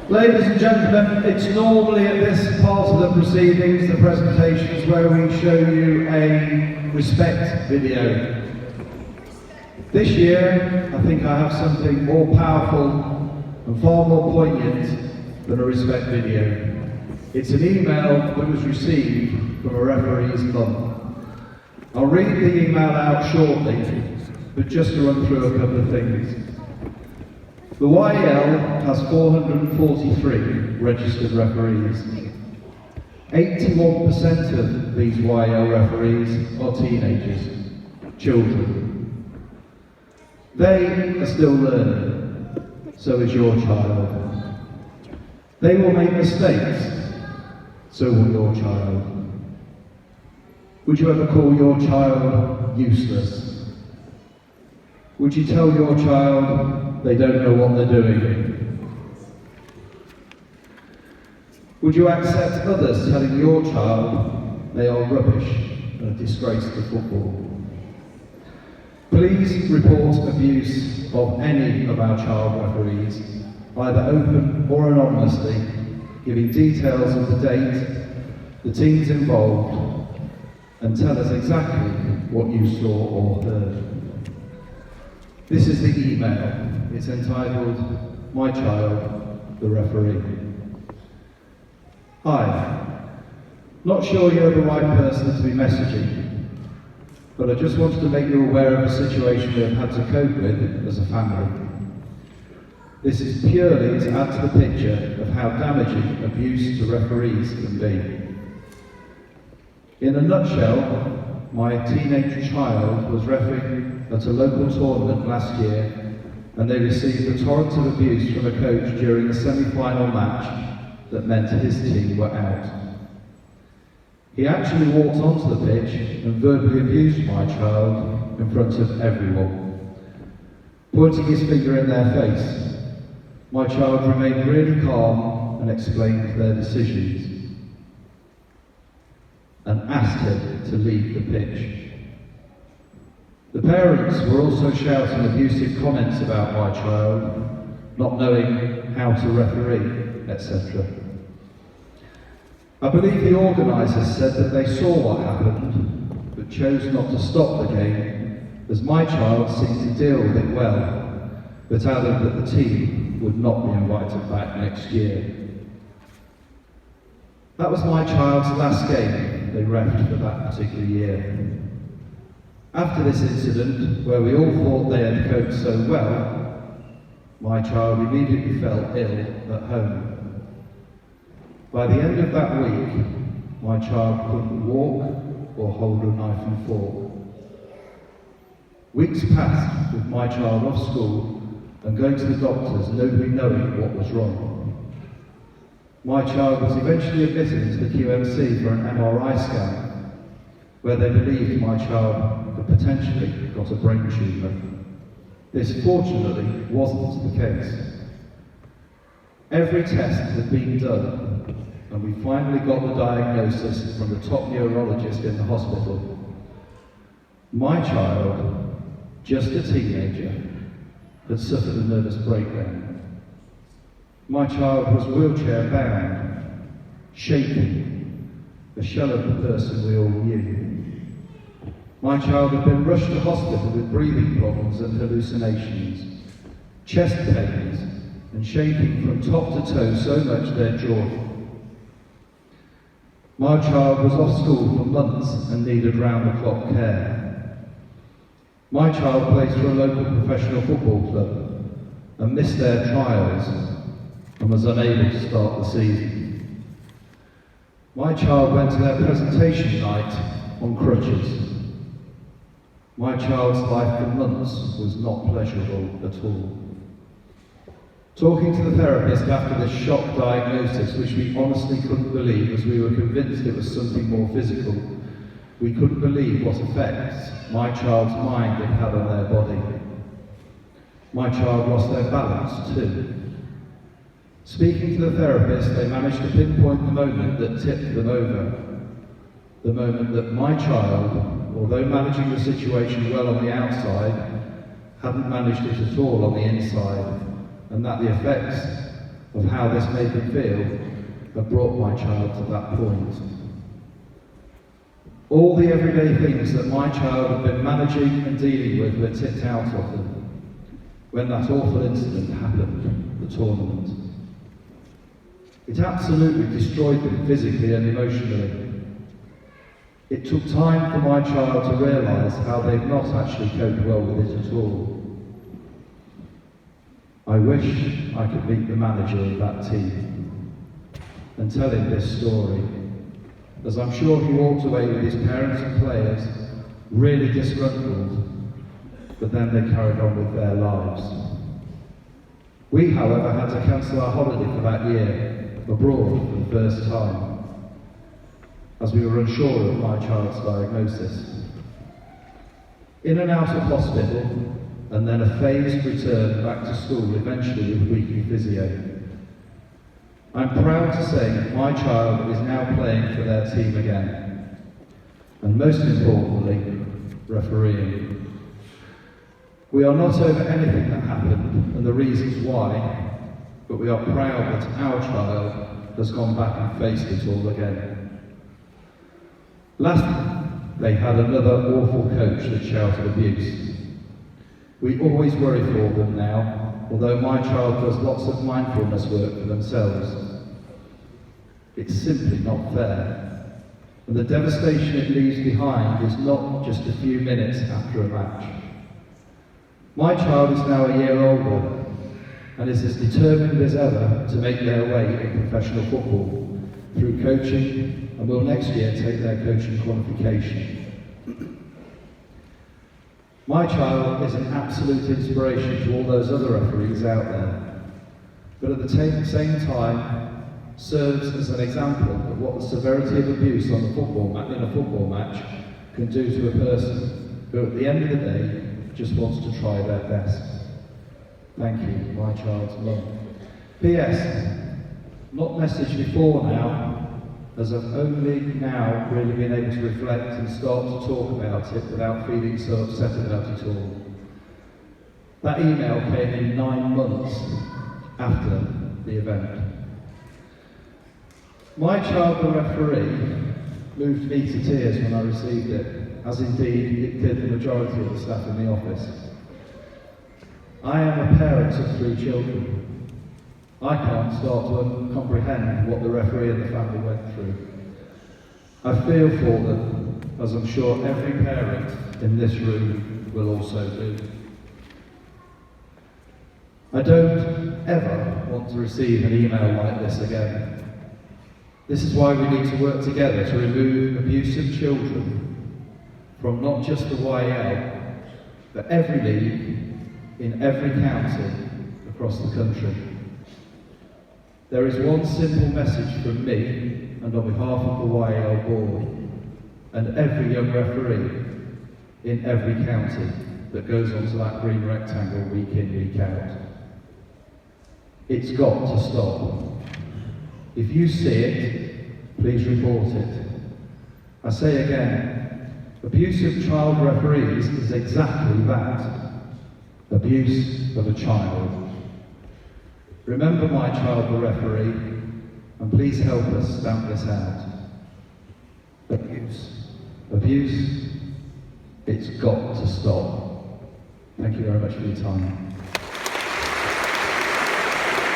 Ladies and gentlemen, it's normally at this part of the proceedings, the presentations, where we show you a respect video. This year, I think I have something more powerful and far more poignant than a respect video. It's an email that was received from a referee's mum. I'll read the email out shortly, but just to run through a couple of things. The YEL has 443 registered referees. 81% of these YEL referees are teenagers, children. They are still learning, so is your child. They will make mistakes, so will your child. Would you ever call your child useless? Would you tell your child they don't know what they're doing? Would you accept others telling your child they are rubbish and a disgrace to football? Please report abuse of any of our child referees, either open or anonymously, giving details of the date, the teams involved, and tell us exactly what you saw or heard. This is the email. It's entitled, My Child, the Referee. Hi. Not sure you're the right person to be messaging, but I just wanted to make you aware of a situation we have had to cope with as a family. This is purely to add to the picture of how damaging abuse to referees can be. In a nutshell, my teenage child was refereeing at a local tournament last year, and they received a torrent of abuse from a coach during the semi-final match that meant his team were out. He actually walked onto the pitch and verbally abused my child in front of everyone, pointing his finger in their face. My child remained really calm and explained their decisions, and asked him to leave the pitch. The parents were also shouting abusive comments about my child, not knowing how to referee, etc. I believe the organisers said that they saw what happened, but chose not to stop the game, as my child seemed to deal with it well, but added that the team would not be invited back next year. That was my child's last game they refed for that particular year. After this incident, where we all thought they had coped so well, my child immediately fell ill at home. By the end of that week, my child couldn't walk or hold a knife and fork. Weeks passed with my child off school and going to the doctors, nobody knowing what was wrong. My child was eventually admitted into the QMC for an MRI scan, where they believed my child had potentially got a brain tumour. This fortunately wasn't the case. Every test had been done, and we finally got the diagnosis from the top neurologist in the hospital. My child, just a teenager, had suffered a nervous breakdown. My child was wheelchair bound, shaking, a shell of the person we all knew. My child had been rushed to hospital with breathing problems and hallucinations, chest pains, and shaking from top to toe so much their jaw. My child was off school for months and needed round-the-clock care. My child plays for a local professional football club and missed their trials and was unable to start the season. My child went to their presentation night on crutches. My child's life for months was not pleasurable at all. Talking to the therapist after this shock diagnosis, which we honestly couldn't believe as we were convinced it was something more physical, we couldn't believe what effects my child's mind had had on their body. My child lost their balance too. Speaking to the therapist, they managed to pinpoint the moment that tipped them over. The moment that my child, although managing the situation well on the outside, hadn't managed it at all on the inside, and that the effects of how this made them feel have brought my child to that point. All the everyday things that my child had been managing and dealing with were tipped out of them when that awful incident happened, the tournament. It absolutely destroyed them physically and emotionally. It took time for my child to realise how they've not actually coped well with it at all. I wish I could meet the manager of that team and tell him this story, as I'm sure he walked away with his parents and players really disgruntled, but then they carried on with their lives. We, however, had to cancel our holiday for that year, abroad for the first time, as we were unsure of my child's diagnosis. In and out of hospital, and then a phased return back to school, eventually with weekly physio. I'm proud to say that my child is now playing for their team again, and most importantly, refereeing. We are not over anything that happened and the reasons why, but we are proud that our child has gone back and faced it all again. Lastly, they had another awful coach that shouted abuse. We always worry for them now, although my child does lots of mindfulness work for themselves. It's simply not fair. And the devastation it leaves behind is not just a few minutes after a match. My child is now a year older and is as determined as ever to make their way in professional football through coaching, and will next year take their coaching qualification. My child is an absolute inspiration to all those other referees out there, but at the same time serves as an example of what the severity of abuse on the in a football match can do to a person who at the end of the day just wants to try their best. Thank you, my child's mum. P.S. Not messaged before now, as I've only now really been able to reflect and start to talk about it without feeling so upset about it all. That email came in 9 months after the event. My child, the referee, moved me to tears when I received it, as indeed it did the majority of the staff in the office. I am a parent of 3 children. I can't start to comprehend what the referee and the family went through. I feel for them, as I'm sure every parent in this room will also do. I don't ever want to receive an email like this again. This is why we need to work together to remove abusive children from not just the YL, but every league in every county across the country. There is one simple message from me and on behalf of the YL board and every young referee in every county that goes onto that green rectangle week in, week out. It's got to stop. If you see it, please report it. I say again, abusive child referees is exactly that, abuse of a child. Remember my child, the referee, and please help us stamp this out. Abuse, it's got to stop. Thank you very much for your time.